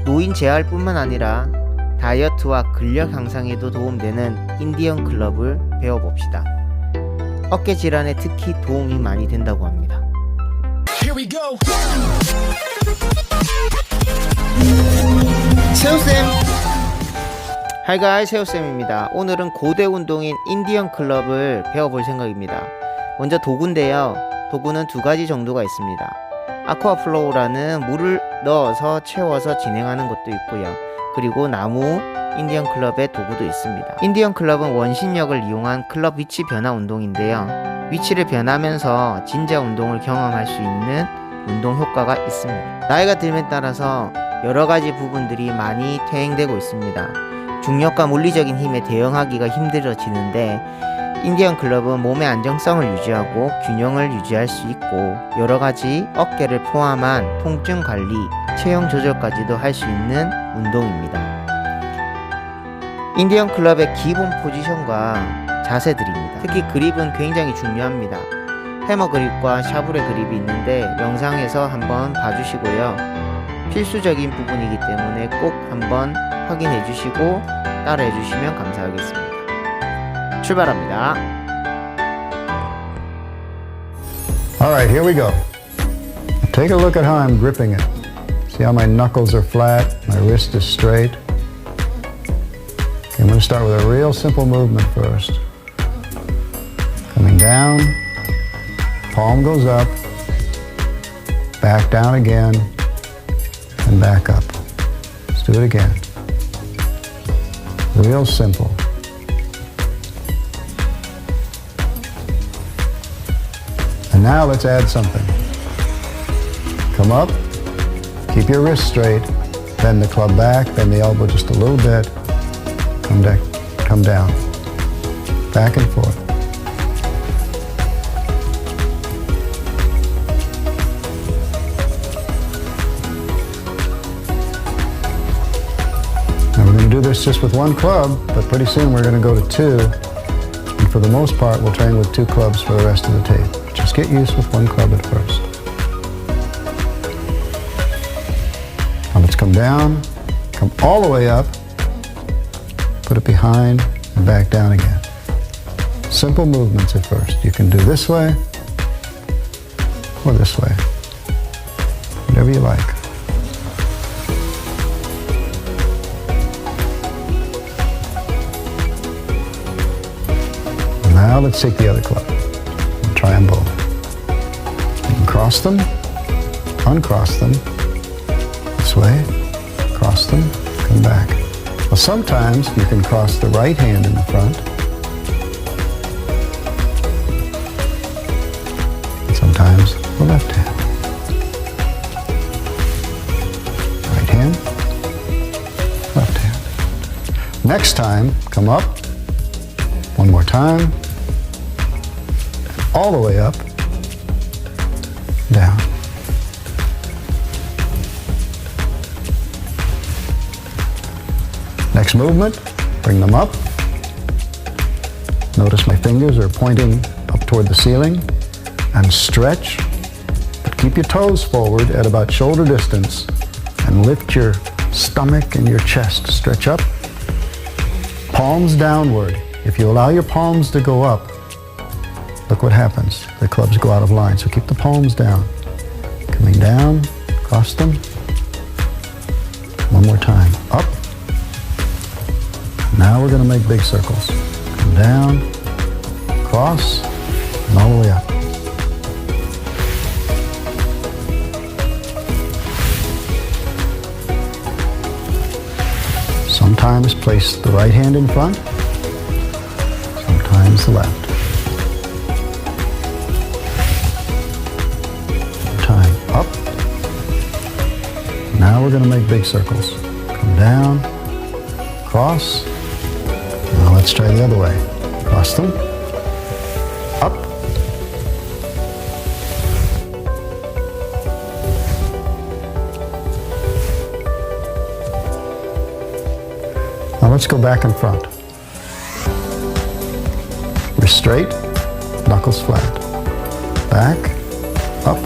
노인 재활뿐만 아니라 다이어트와 근력 향상에도 도움되는 인디언클럽을 배워봅시다. 어깨 질환에 특히 도움이 많이 된다고 합니다. Here we go. 새우쌤! Hi guys, 새우쌤입니다. 오늘은 고대운동인 인디언클럽을 배워볼 생각입니다. 먼저 도구인데요. 도구는 두 가지 정도가 있습니다. 아쿠아플로우라는 물을 넣어서 채워서 진행하는 것도 있고요. 그리고 나무 인디언클럽의 도구도 있습니다. 인디언클럽은 원심력을 이용한 클럽 위치 변화 운동인데요. 위치를 변하면서 진자 운동을 경험할 수 있는 운동 효과가 있습니다. 나이가 들에 따라서 여러 가지 부분들이 많이 퇴행되고 있습니다. 중력과 물리적인 힘에 대응하기가 힘들어지는데 인디언클럽은 몸의 안정성을 유지하고 균형을 유지할 수 있고 여러 가지 어깨를 포함한 통증 관리, 체형 조절까지도 할 수 있는 운동입니다. 인디언클럽의 기본 포지션과 자세들입니다. 특히 그립은 굉장히 중요합니다. 해머 그립과 샤브레 그립이 있는데 영상에서 한번 봐주시고요. 필수적인 부분이기 때문에 꼭 한번 확인해 주시고 따라해 주시면 감사하겠습니다. 출발합니다. Alright, here we go. Take a look at how I'm gripping it. See how my knuckles are flat, my wrist is straight. Okay, I'm going to start with a real simple movement first. Coming down, palm goes up, back down again, and back up. Let's do it again. Real simple. And now let's add something. Come up, keep your wrist straight, bend the club back, bend the elbow just a little bit, come down, back and forth. Now we're going to do this just with one club, but pretty soon we're going to go to two. And for the most part, we'll train with two clubs for the rest of the tape. Just get used with one club at first. Now let's come down, come all the way up, put it behind, and back down again. Simple movements at first. You can do this way or this way, whatever you like. Now let's take the other club. Try them both. You can cross them, uncross them, this way, cross them, come back. Well, sometimes you can cross the right hand in the front, and sometimes the left hand. Right hand, left hand. Next time, come up, one more time, all the way up, down. Next movement, bring them up. Notice my fingers are pointing up toward the ceiling and stretch. But keep your toes forward at about shoulder distance and lift your stomach and your chest. Stretch up. Palms downward. If you allow your palms to go up, look what happens. The clubs go out of line. So keep the palms down. Coming down, cross them. One more time. Up. Now we're going to make big circles. Come down, cross, and all the way up. Sometimes place the right hand in front, sometimes the left. Time up. Now we're going to make big circles. Come down, cross. Now let's try the other way. Cross them. Up. Now let's go back and front. Wrist straight, knuckles flat. Back, up.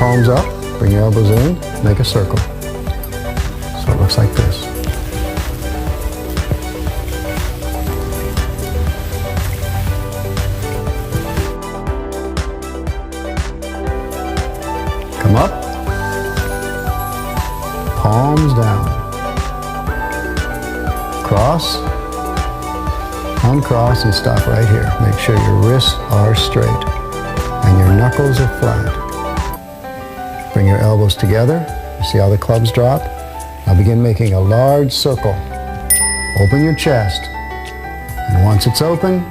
palms up, bring your elbows in, make a circle. So it looks like this. Come up, palms down, cross, uncross and stop right here. Make sure your wrists are straight and your knuckles are flat. Bring your elbows together. You see how the clubs drop? Now begin making a large circle. Open your chest, and once it's open,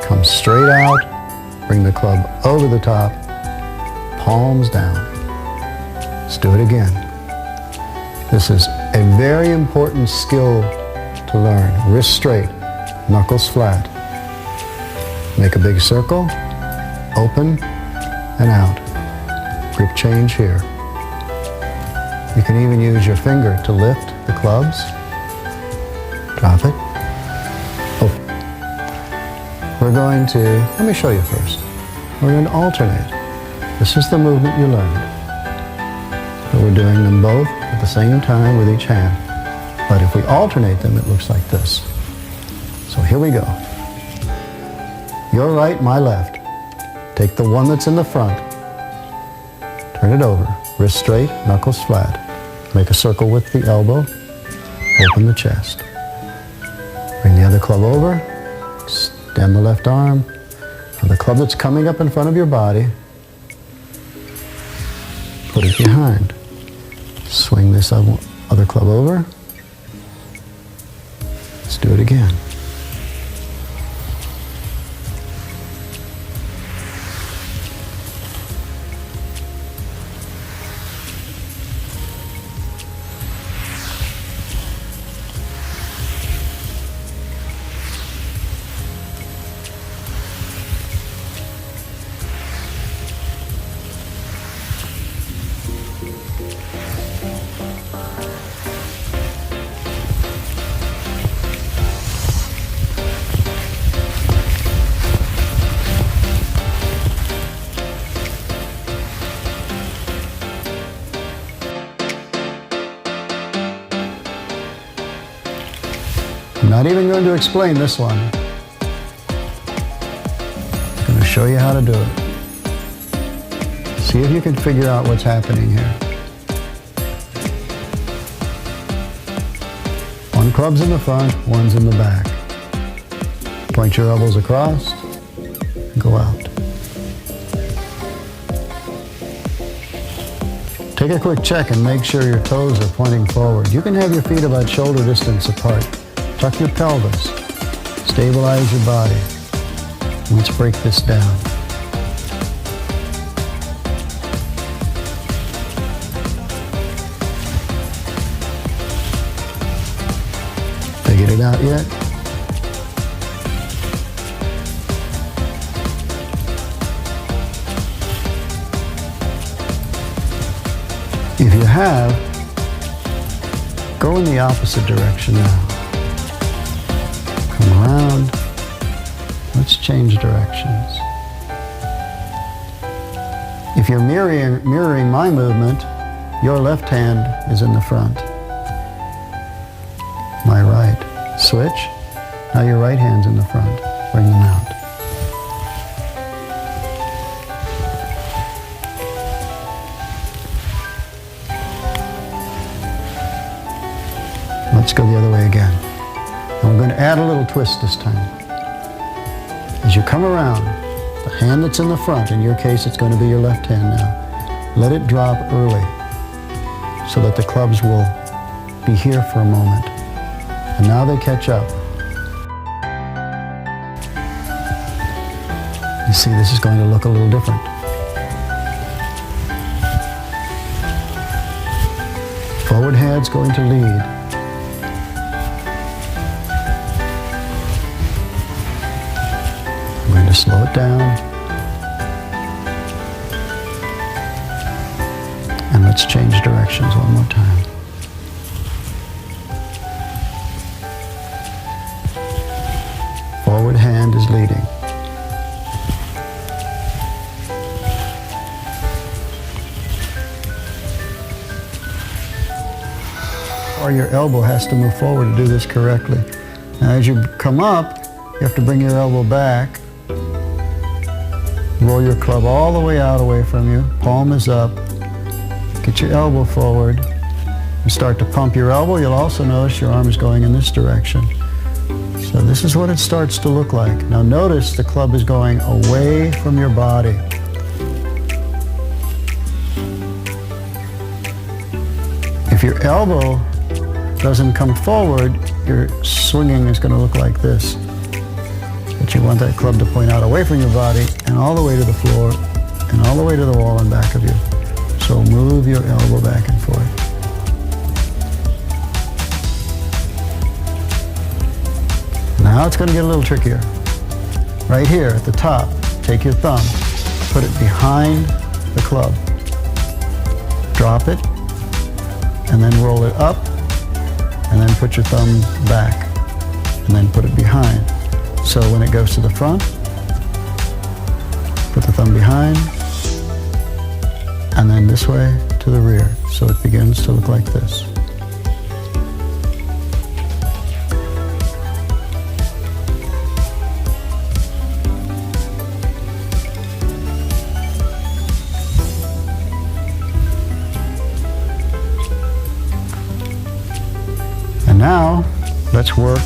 come straight out, bring the club over the top, palms down. Let's do it again. This is a very important skill to learn. Wrists straight, knuckles flat. Make a big circle, open and out. Grip change here. You can even use your finger to lift the clubs. Drop it. Oh. We're going to, let me show you first. We're going to alternate. This is the movement you learned. So we're doing them both at the same time with each hand. But if we alternate them, it looks like this. So here we go. Your right, my left. Take the one that's in the front. Turn it over. Wrist straight, knuckles flat. Make a circle with the elbow. Open the chest. Bring the other club over. Extend the left arm. Now the club that's coming up in front of your body, put it behind. Swing this other club over. Let's do it again. I'm not even going to explain this one. I'm going to show you how to do it. See if you can figure out what's happening here. One club's in the front, one's in the back. Point your elbows across and go out. Take a quick check and make sure your toes are pointing forward. You can have your feet about shoulder distance apart. Tuck your pelvis. Stabilize your body. Let's break this down. Figured it out yet? If you have, go in the opposite direction now. Come around. Let's change directions. If you're mirroring my movement, your left hand is in the front. My right. Switch. Now your right hand's in the front. Bring them out. Let's go the other way again. And we're going to add a little twist this time. As you come around, the hand that's in the front, in your case it's going to be your left hand now, let it drop early so that the clubs will be here for a moment. And now they catch up. You see, this is going to look a little different. Forward hand's going to lead. I'm going to slow it down. And let's change directions one more time. Forward hand is leading. or your elbow has to move forward to do this correctly. Now as you come up, you have to bring your elbow back. Roll your club all the way out away from you. Palm is up. Get your elbow forward and start to pump your elbow. You'll also notice your arm is going in this direction. So this is what it starts to look like. Now notice the club is going away from your body. If your elbow doesn't come forward, your swinging is going to look like this. But you want that club to point out away from your body and all the way to the floor and all the way to the wall in back of you. So move your elbow back and forth. Now it's going to get a little trickier. Right here at the top, take your thumb, put it behind the club. Drop it, and then roll it up, and then put your thumb back, and then put it behind. So when it goes to the front, put the thumb behind, and then this way to the rear. So it begins to look like this. And now, let's work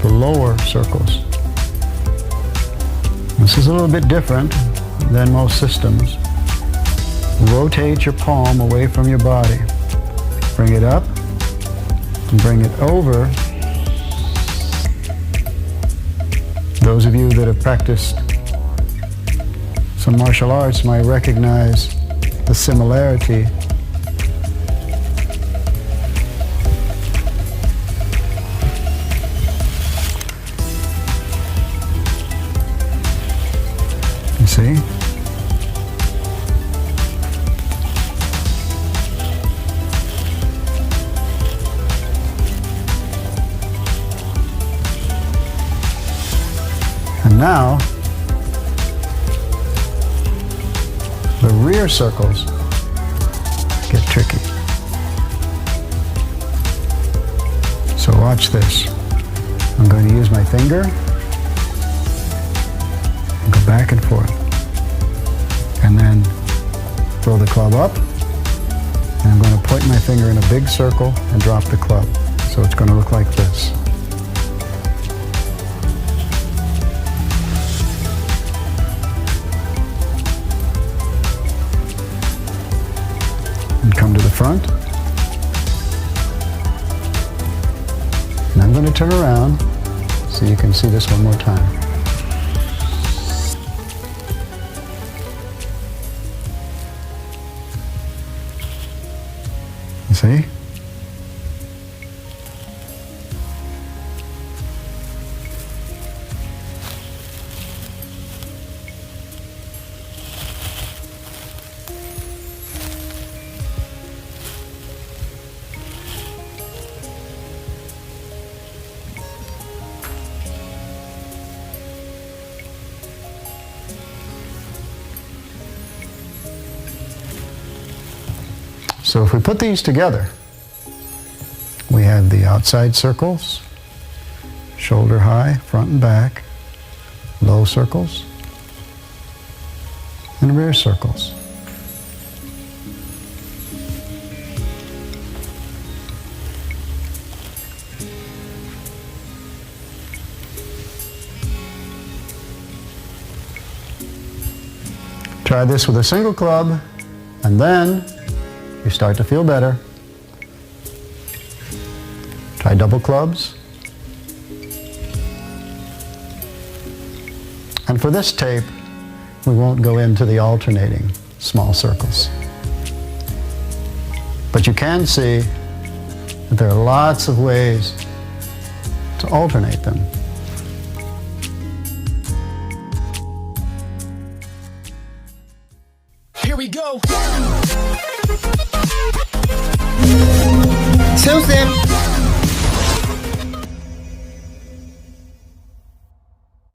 the lower circles. This is a little bit different than most systems. Rotate your palm away from your body. Bring it up and bring it over. Those of you that have practiced some martial arts might recognize the similarity. See? And now, the rear circles get tricky. So watch this. I'm going to use my finger and go back and forth. And then throw the club up, and I'm going to point my finger in a big circle and drop the club. So it's going to look like this. And come to the front. And I'm going to turn around so you can see this one more time. See? So if we put these together, we have the outside circles, shoulder high, front and back, low circles, and rear circles. Try this with a single club, and then you start to feel better. Try double clubs. And for this tape, we won't go into the alternating small circles. But you can see that there are lots of ways to alternate them. Here we go. 새우쌤